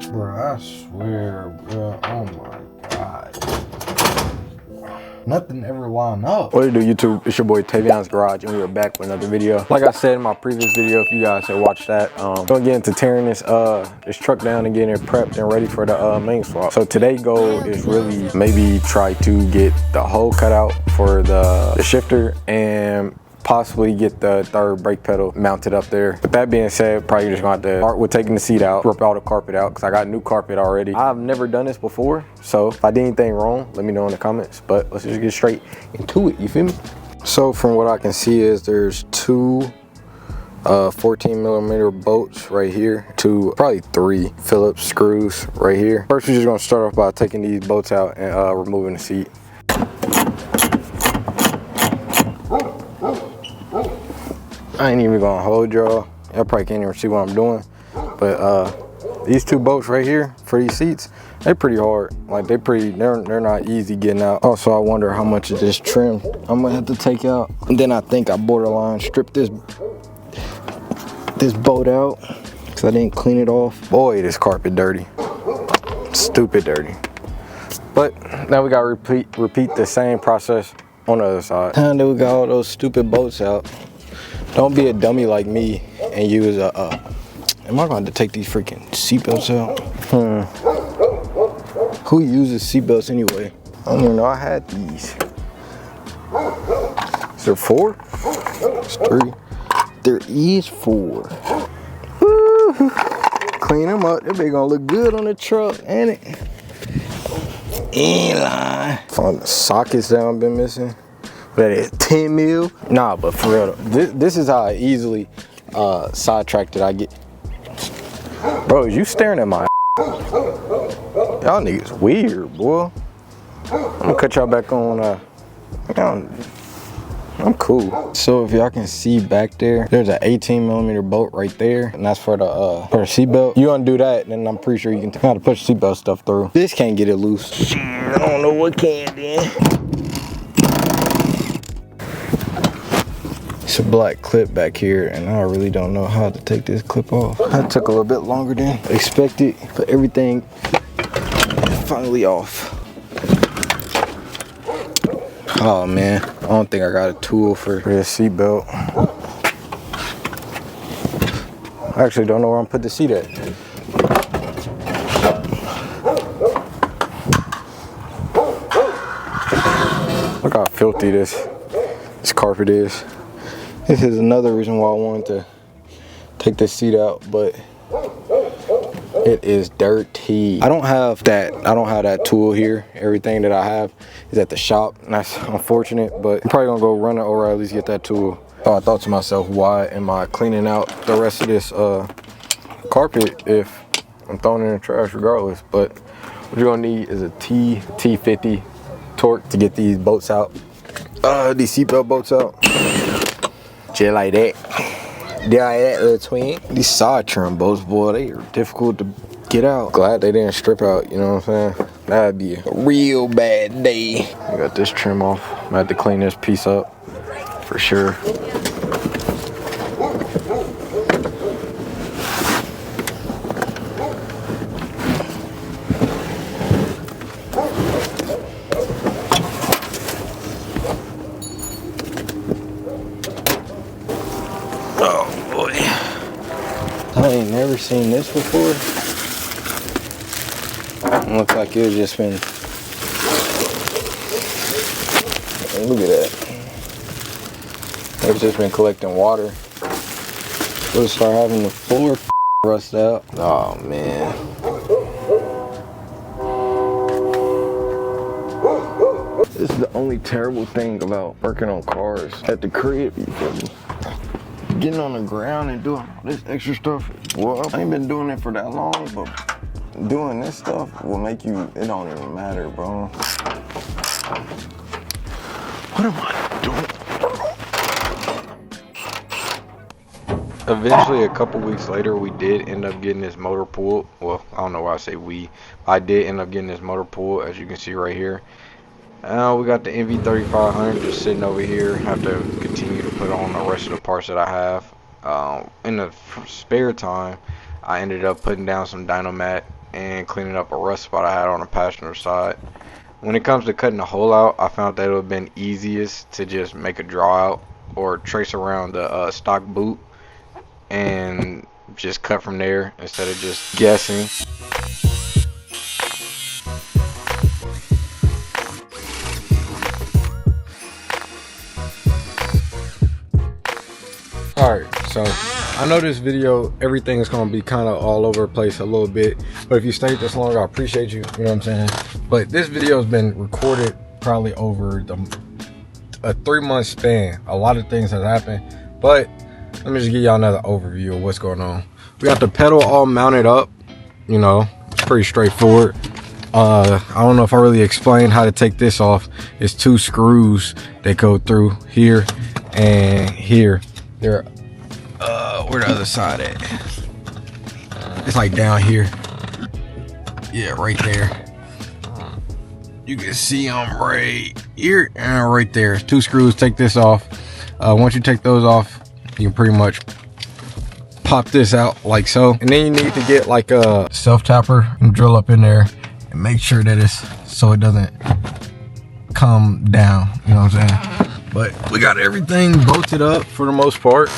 Bro, I swear, bro. Oh my god. Nothing ever line up. What do you do, YouTube? It's your boy Tavion's Garage, and we are back with another video. Like I said in my previous video, if you guys had watched that, gonna get into tearing this truck down and getting it prepped and ready for the main swap. So today's goal is really maybe try to get the hole cut out for the shifter and possibly get the third brake pedal mounted up there. With that being said, probably just gonna have to start with taking the seat out, rip all the carpet out, because I got new carpet already. I've never done this before, so if I did anything wrong, let me know in the comments. But let's just get straight into it, you feel me? So from what I can see is there's two 14mm bolts right here, probably three Phillips screws right here. First, we're just gonna start off by taking these bolts out and removing the seat. I ain't even gonna hold y'all. Y'all probably can't even see what I'm doing. But these two bolts right here for these seats, they're pretty hard. Like they're not easy getting out. Also, I wonder how much of this trim I'm gonna have to take out. And then I think I borderline stripped this bolt out because I didn't clean it off. Boy, this carpet dirty. Stupid dirty. But now we gotta repeat the same process on the other side. And then we got all those stupid bolts out. Don't be a dummy like me and use am I going to take these freaking seatbelts out? Who uses seatbelts anyway? I don't even know I had these. Is there four? It's three. There is four. Woo. Clean them up. They're gonna look good on the truck, ain't it? Inline. Found the sockets that I've been missing. That is 10 mil. Nah, but for real, this is how I easily sidetracked it. I get, bro, is you staring at my? Y'all niggas weird, boy. I'm gonna cut y'all back on. I'm cool. So if y'all can see back there, there's an 18mm bolt right there, and that's for the seatbelt. You undo that, and then I'm pretty sure you can kind of push seatbelt stuff through. This can't get it loose. I don't know what can then. It's a black clip back here, and I really don't know how to take this clip off. That took a little bit longer than expected, but everything is finally off. Oh man, I don't think I got a tool for this seatbelt. I actually don't know where I'm put the seat at. Look how filthy this carpet is. This is another reason why I wanted to take this seat out, but it is dirty. I don't have that tool here. Everything that I have is at the shop, and that's unfortunate, but I'm probably gonna go run it or at least get that tool. So I thought to myself, why am I cleaning out the rest of this carpet if I'm throwing it in the trash regardless? But what you're gonna need is a T50 torque to get these bolts out, these seatbelt bolts out. Just like that. Just like that, little twin. These side trim bolts, boy, they are difficult to get out. Glad they didn't strip out, you know what I'm saying? That'd be a real bad day. I got this trim off. I'm gonna have to clean this piece up for sure. I ain't never seen this before. It looks like it's just been, look at that. It's just been collecting water. We'll start having the floor rust out. Oh man. This is the only terrible thing about working on cars at the crib, you feel me? Getting on the ground and doing all this extra stuff. Well, I ain't been doing it for that long, but doing this stuff will make you, it don't even matter, bro. What am I doing? Eventually, a couple weeks later, we did end up getting this motor pulled. Well, I don't know why I say we. I did end up getting this motor pulled, as you can see right here. We got the MV3500 just sitting over here. Have to continue to put on the rest of the parts that I have. In the spare time, I ended up putting down some Dynomat and cleaning up a rust spot I had on the passenger side. When it comes to cutting the hole out, I found that it would have been easiest to just make a draw out or trace around the stock boot and just cut from there instead of just guessing. Alright, so I know this video, everything is going to be kind of all over the place a little bit, but if you stayed this long, I appreciate you, you know what I'm saying? But this video has been recorded probably over a 3-month span. A lot of things have happened, but let me just give y'all another overview of what's going on. We got the pedal all mounted up, you know, it's pretty straightforward. I don't know if I really explained how to take this off. It's 2 screws that go through here and here. They're where the other side at? It's like down here. Yeah, right there. You can see them right here and right there. 2 screws. Take this off. Once you take those off, you can pretty much pop this out like so. And then you need to get like a self tapper and drill up in there and make sure that it's so it doesn't come down. You know what I'm saying? But we got everything bolted up for the most part.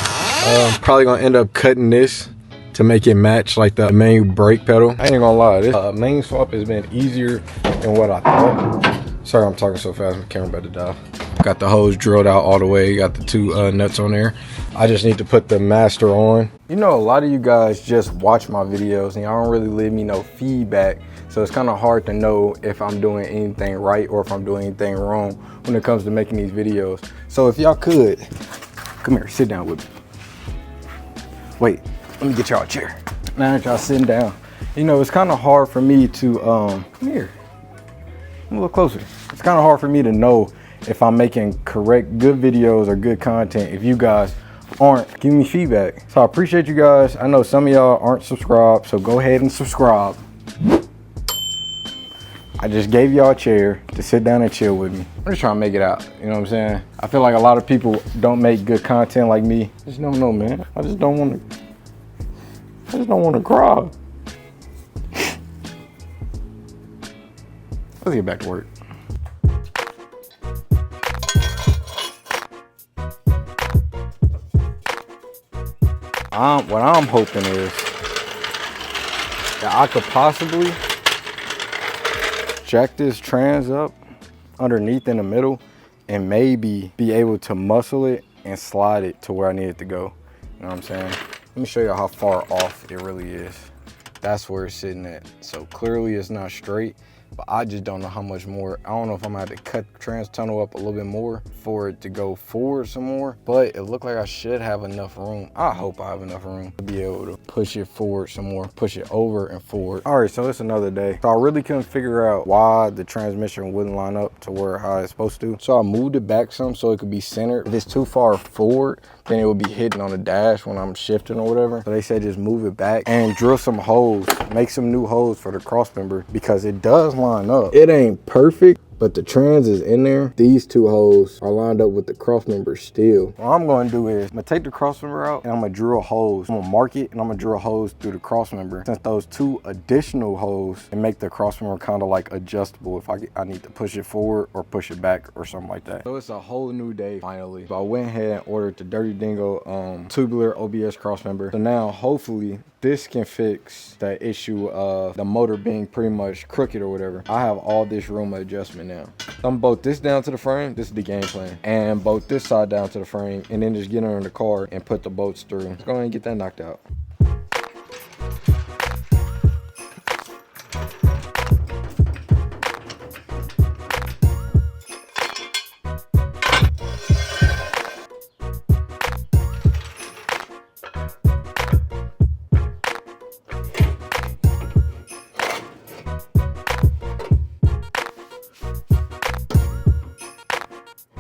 Probably gonna end up cutting this to make it match like the main brake pedal. I ain't gonna lie, this main swap has been easier than what I thought. Sorry I'm talking so fast, my camera about to die. Got the hose drilled out all the way, got the 2 nuts on there. I just need to put the master on. You know, a lot of you guys just watch my videos and y'all don't really leave me no feedback. So it's kind of hard to know if I'm doing anything right or if I'm doing anything wrong when it comes to making these videos. So if y'all could, come here, sit down with me. Wait, let me get y'all a chair. Now that y'all sitting down, you know, it's kind of hard for me to, come here, come a little closer. It's kind of hard for me to know if I'm making correct, good videos or good content if you guys aren't giving me feedback. So I appreciate you guys. I know some of y'all aren't subscribed, so go ahead and subscribe. I just gave y'all a chair to sit down and chill with me. I'm just trying to make it out, you know what I'm saying? I feel like a lot of people don't make good content like me. I just don't know, man. I just don't want to cry. Let's get back to work. What I'm hoping is that I could possibly jack this trans up underneath in the middle and maybe be able to muscle it and slide it to where I need it to go. You know what I'm saying? Let me show you how far off it really is. That's where it's sitting at. So clearly it's not straight, but I just don't know how much more. I don't know if I'm gonna have to cut the trans tunnel up a little bit more for it to go forward some more, but it looked like I should have enough room. I hope I have enough room to be able to push it forward some more, push it over and forward. All right, so it's another day. So I really couldn't figure out why the transmission wouldn't line up to where how it's supposed to. So I moved it back some so it could be centered. If it's too far forward, then it would be hitting on the dash when I'm shifting or whatever. So they said just move it back and drill some holes, make some new holes for the cross member because it does line up. It ain't perfect, but the trans is in there. These 2 holes are lined up with the cross member still. What I'm gonna do is I'm gonna take the cross member out and I'm gonna drill holes. I'm gonna mark it and I'm gonna drill holes through the cross member. Since those 2 additional holes and make the cross member kind of like adjustable if I need to push it forward or push it back or something like that. So it's a whole new day finally. So I went ahead and ordered the Dirty Dingo tubular OBS cross member. So now hopefully this can fix that issue of the motor being pretty much crooked or whatever. I have all this room of adjustment now. So I'm bolt this down to the frame. This is the game plan. And bolt this side down to the frame and then just get under the car and put the bolts through. Let's go ahead and get that knocked out.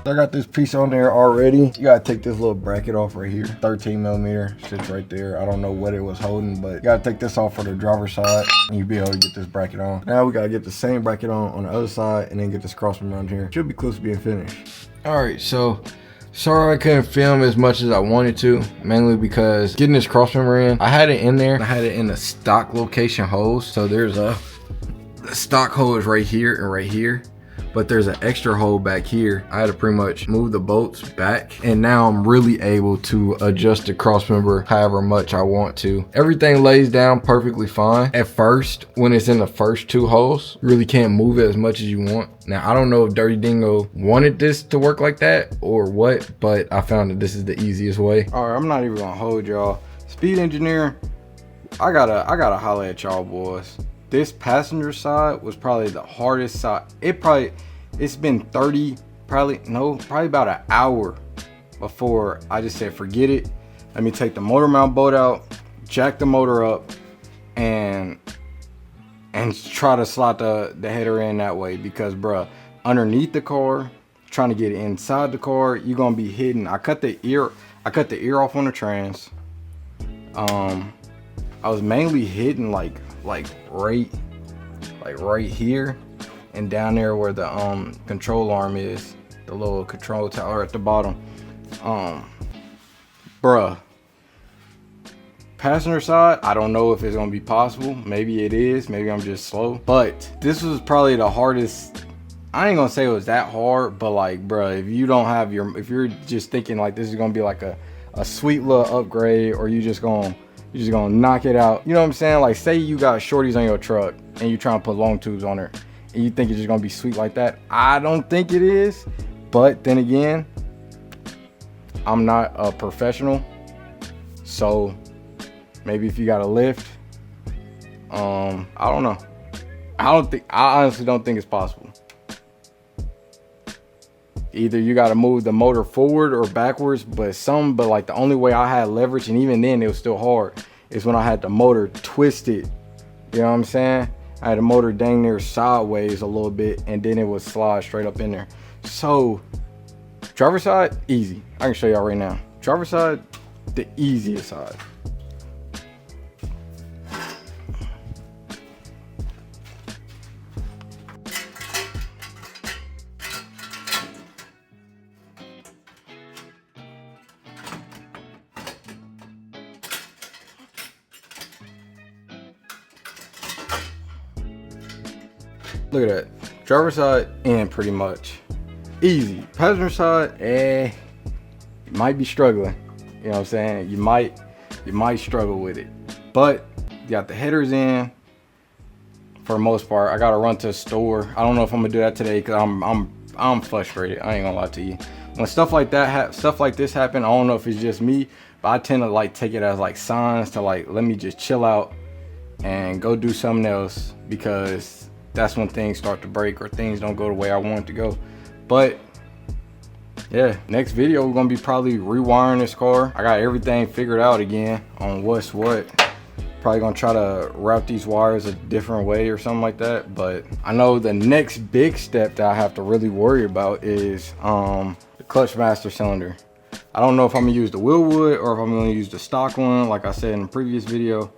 I got this piece on there already. You gotta take this little bracket off right here. 13 millimeter, sits right there. I don't know what it was holding, but you gotta take this off for the driver's side and you'll be able to get this bracket on. Now we gotta get the same bracket on the other side and then get this cross member on here. Should be close to being finished. All right, so Sorry I couldn't film as much as I wanted to, mainly because getting this crossmember in, I had it in there. I had it in the stock location holes. So there's the stock hole is right here and right here. But there's an extra hole back here. I had to pretty much move the bolts back, and now I'm really able to adjust the crossmember however much I want to. Everything lays down perfectly fine. At first, when it's in the first two holes, you really can't move it as much as you want. Now, I don't know if Dirty Dingo wanted this to work like that or what, but I found that this is the easiest way. All right, I'm not even gonna hold y'all. Speed engineer, I gotta holler at y'all boys. This passenger side was probably the hardest side. It's been probably about an hour before I just said, forget it. Let me take the motor mount bolt out, jack the motor up, and try to slot the header in that way. Because bruh, underneath the car, trying to get inside the car, you're gonna be hitting. I cut the ear off on the trans. I was mainly hitting like right here and down there where the control arm is, the little control tower at the bottom. Bruh, passenger side, I don't know if it's gonna be possible. Maybe it is, maybe I'm just slow, but this was probably the hardest. I ain't gonna say it was that hard, but like, bruh, if you don't have if you're just thinking like this is gonna be like a sweet little upgrade, or you're just gonna knock it out, you know what I'm saying? Like, say you got shorties on your truck and you trying to put long tubes on it, and you think it's just gonna be sweet like that. I don't think it is, but then again, I'm not a professional, so maybe if you got a lift, I don't know. I honestly don't think it's possible. Either you got to move the motor forward or backwards, but like the only way I had leverage, and even then it was still hard, is when I had the motor twisted. You know what I'm saying? I had the motor dang near sideways a little bit, and then it would slide straight up in there. So driver side, easy. I can show y'all right now. Driver side, the easiest side. Look at that. Driver side in pretty much. Easy. Passenger side, you might be struggling. You know what I'm saying? You might struggle with it. But you got the headers in for the most part. I gotta run to a store. I don't know if I'm gonna do that today because I'm frustrated. I ain't gonna lie to you. When stuff like this happen, I don't know if it's just me, but I tend to like take it as like signs to like, let me just chill out and go do something else, because that's when things start to break or things don't go the way I want it to go. But yeah, next video we're gonna be probably rewiring this car. I got everything figured out again on what's what. Probably gonna try to route these wires a different way or something like that. But I know the next big step that I have to really worry about is the clutch master cylinder. I don't know if I'm gonna use the Wilwood or if I'm gonna use the stock one, like I said in the previous video.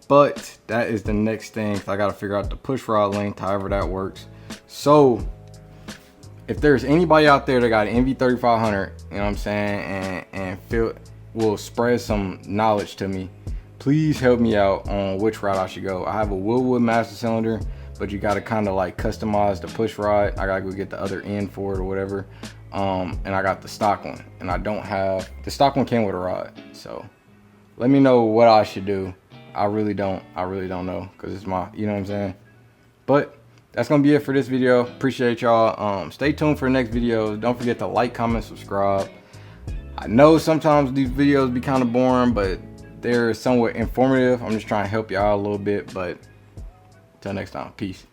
But that is the next thing. I gotta figure out the push rod length, however that works. So if there's anybody out there that got an NV3500, you know what I'm saying, and will spread some knowledge to me, please help me out on which route I should go. I have a Wilwood master cylinder, but you gotta kind of like customize the push rod. I gotta go get the other end for it or whatever. And I got the stock one, and I don't have the stock one. Came with a rod, so let me know what I should do. I really don't know, because it's my, you know what I'm saying. But that's gonna be it for this video. Appreciate y'all. Stay tuned for the next videos. Don't forget to like, comment, subscribe. I know sometimes these videos be kind of boring, but they're somewhat informative. I'm just trying to help y'all out a little bit. But until next time, peace.